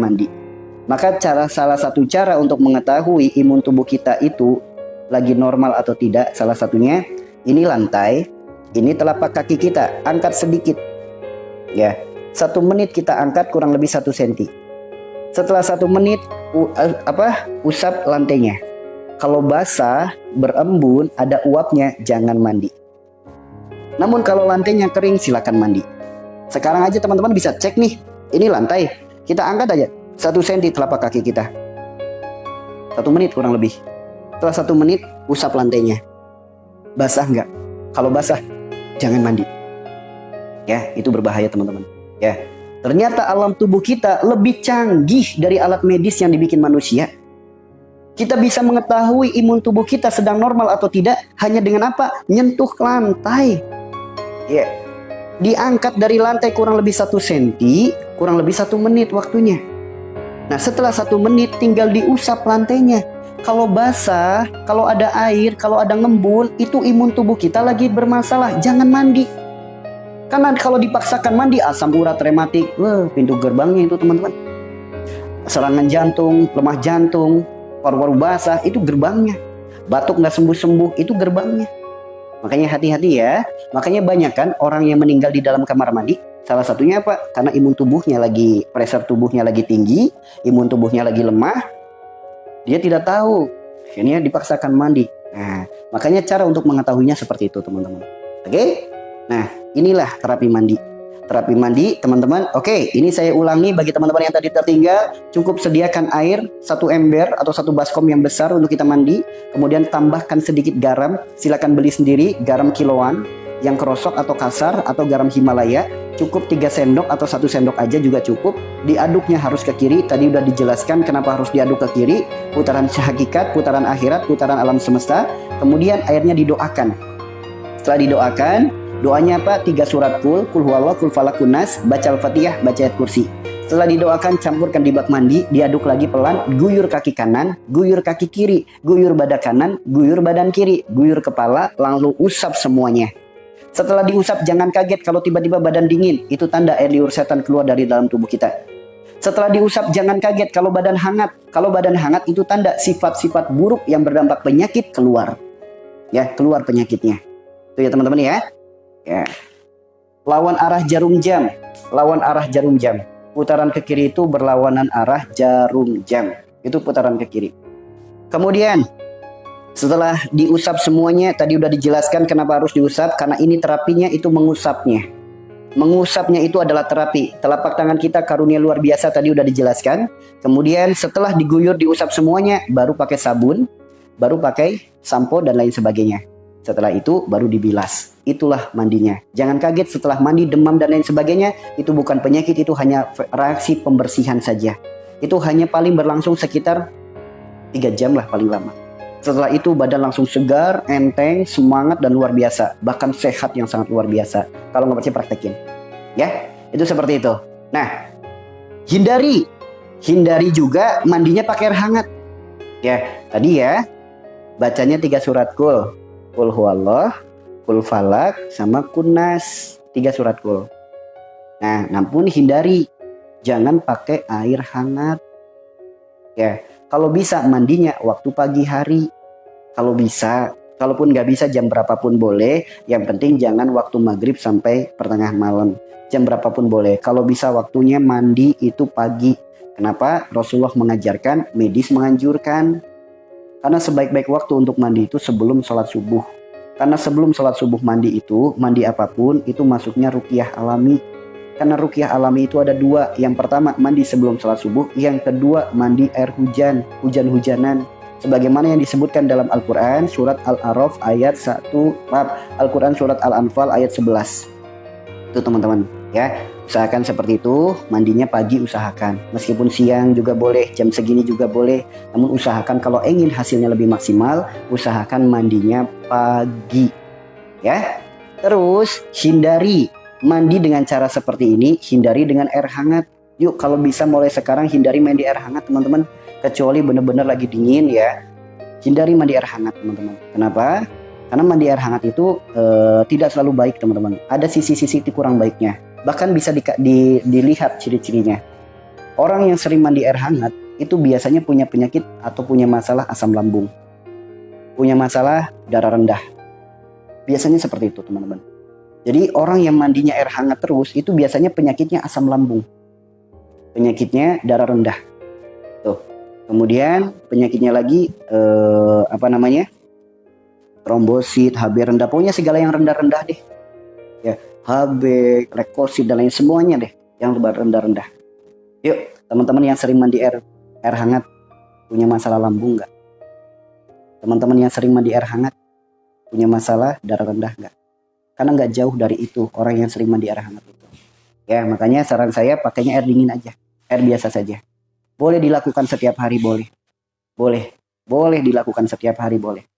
mandi. Maka salah satu cara untuk mengetahui imun tubuh kita itu lagi normal atau tidak, salah satunya ini lantai, ini telapak kaki kita, angkat sedikit. Ya, 1 menit kita angkat kurang lebih 1 cm. Setelah 1 menit usap lantainya. Kalau basah, berembun, ada uapnya, jangan mandi. Namun kalau lantainya kering, silakan mandi. Sekarang aja teman-teman bisa cek nih, ini lantai, kita angkat aja 1 cm telapak kaki kita. 1 menit kurang lebih. Setelah 1 menit, usap lantainya. Basah nggak? Kalau basah, jangan mandi. Ya, itu berbahaya teman-teman. Ya, ternyata alam tubuh kita lebih canggih dari alat medis yang dibikin manusia. Kita bisa mengetahui imun tubuh kita sedang normal atau tidak hanya dengan apa? Nyentuh lantai. Ya, diangkat dari lantai kurang lebih 1 cm, kurang lebih 1 menit waktunya. Nah, setelah 1 menit tinggal diusap lantainya. Kalau basah, kalau ada air, kalau ada ngembul, itu imun tubuh kita lagi bermasalah. Jangan mandi. Karena kalau dipaksakan mandi, asam urat, rematik, pintu gerbangnya itu teman-teman. Serangan jantung, lemah jantung, paru-paru basah, itu gerbangnya. Batuk nggak sembuh-sembuh, itu gerbangnya. Makanya hati-hati ya. Makanya banyak kan orang yang meninggal di dalam kamar mandi. Salah satunya apa? Karena imun tubuhnya lagi, pressure tubuhnya lagi tinggi, imun tubuhnya lagi lemah. Dia tidak tahu. Akhirnya dipaksakan mandi. Nah, makanya cara untuk mengetahuinya seperti itu teman-teman. Oke? Nah, inilah terapi mandi. Terapi mandi teman-teman. Oke, ini saya ulangi bagi teman-teman yang tadi tertinggal. Cukup sediakan air 1 ember atau 1 baskom yang besar untuk kita mandi. Kemudian tambahkan sedikit garam. Silakan beli sendiri garam kiloan yang kerosok atau kasar atau garam Himalaya. Cukup 3 sendok atau 1 sendok aja juga cukup. Diaduknya harus ke kiri. Tadi udah dijelaskan kenapa harus diaduk ke kiri. Putaran hakikat, putaran akhirat, putaran alam semesta. Kemudian airnya didoakan. Setelah didoakan, doanya apa? 3 surat kul huwallah, kul falak, kunas, baca al-fatihah, baca ayat kursi. Setelah didoakan, campurkan di bak mandi, diaduk lagi pelan, guyur kaki kanan, guyur kaki kiri, guyur badan kanan, guyur badan kiri, guyur kepala, lalu usap semuanya. Setelah diusap, jangan kaget kalau tiba-tiba badan dingin, itu tanda air liur setan keluar dari dalam tubuh kita. Setelah diusap, jangan kaget kalau badan hangat. Kalau badan hangat itu tanda sifat-sifat buruk yang berdampak penyakit keluar. Ya, keluar penyakitnya. Itu ya teman-teman ya. Ya. Lawan arah jarum jam. Lawan arah jarum jam. Putaran ke kiri itu berlawanan arah jarum jam. Itu putaran ke kiri. Kemudian setelah diusap semuanya, tadi udah dijelaskan kenapa harus diusap. Karena ini terapinya itu mengusapnya. Mengusapnya itu adalah terapi. Telapak tangan kita karunia luar biasa, tadi udah dijelaskan. Kemudian setelah diguyur, diusap semuanya, baru pakai sabun, baru pakai sampo dan lain sebagainya. Setelah itu baru dibilas. Itulah mandinya. Jangan kaget setelah mandi demam dan lain sebagainya. Itu bukan penyakit, itu hanya reaksi pembersihan saja. Itu hanya paling berlangsung sekitar 3 jam lah paling lama. Setelah itu badan langsung segar, enteng, semangat dan luar biasa. Bahkan sehat yang sangat luar biasa. Kalau nggak percaya praktekin. Ya, itu seperti itu. Nah, hindari juga mandinya pakai air hangat. Ya, tadi ya bacanya 3 surat kul huwallah, kul falak, sama kunas. 3 surat kul. Nah, namun hindari jangan pakai air hangat. Ya, kalau bisa mandinya waktu pagi hari. Kalau bisa, kalaupun nggak bisa jam berapapun boleh. Yang penting jangan waktu maghrib sampai pertengahan malam. Jam berapapun boleh. Kalau bisa waktunya mandi itu pagi. Kenapa? Rasulullah mengajarkan, medis menganjurkan. Karena sebaik-baik waktu untuk mandi itu sebelum sholat subuh. Karena sebelum sholat subuh mandi itu, mandi apapun itu masuknya ruqyah alami. Karena ruqyah alami itu ada 2. Yang pertama mandi sebelum sholat subuh. Yang kedua mandi air hujan, hujan-hujanan. Sebagaimana yang disebutkan dalam Al-Quran surat Al-A'raf ayat 1, Al-Quran surat Al-Anfal ayat 11. Itu teman-teman ya. Usahakan seperti itu, mandinya pagi usahakan. Meskipun siang juga boleh, jam segini juga boleh. Namun usahakan kalau ingin hasilnya lebih maksimal, usahakan mandinya pagi. Ya. Terus hindari mandi dengan cara seperti ini, hindari dengan air hangat. Yuk kalau bisa mulai sekarang hindari mandi air hangat teman-teman. Kecuali benar-benar lagi dingin ya. Hindari mandi air hangat teman-teman. Kenapa? Karena mandi air hangat itu tidak selalu baik teman-teman. Ada sisi-sisi kurang baiknya. Bahkan bisa dilihat ciri-cirinya. Orang yang sering mandi air hangat itu biasanya punya penyakit atau punya masalah asam lambung, punya masalah darah rendah. Biasanya seperti itu, teman-teman. Jadi orang yang mandinya air hangat terus itu biasanya penyakitnya asam lambung, penyakitnya darah rendah. Tuh. Kemudian penyakitnya lagi trombosit, HB rendah, pokoknya segala yang rendah-rendah deh. Ya, HB, leukosit dan lain semuanya deh, yang rendah-rendah. Yuk, teman-teman yang sering mandi air hangat punya masalah lambung nggak? Teman-teman yang sering mandi air hangat punya masalah darah rendah nggak? Karena nggak jauh dari itu orang yang sering mandi air hangat itu. Ya, makanya saran saya pakainya air dingin aja, air biasa saja. Boleh dilakukan setiap hari, boleh dilakukan setiap hari, boleh.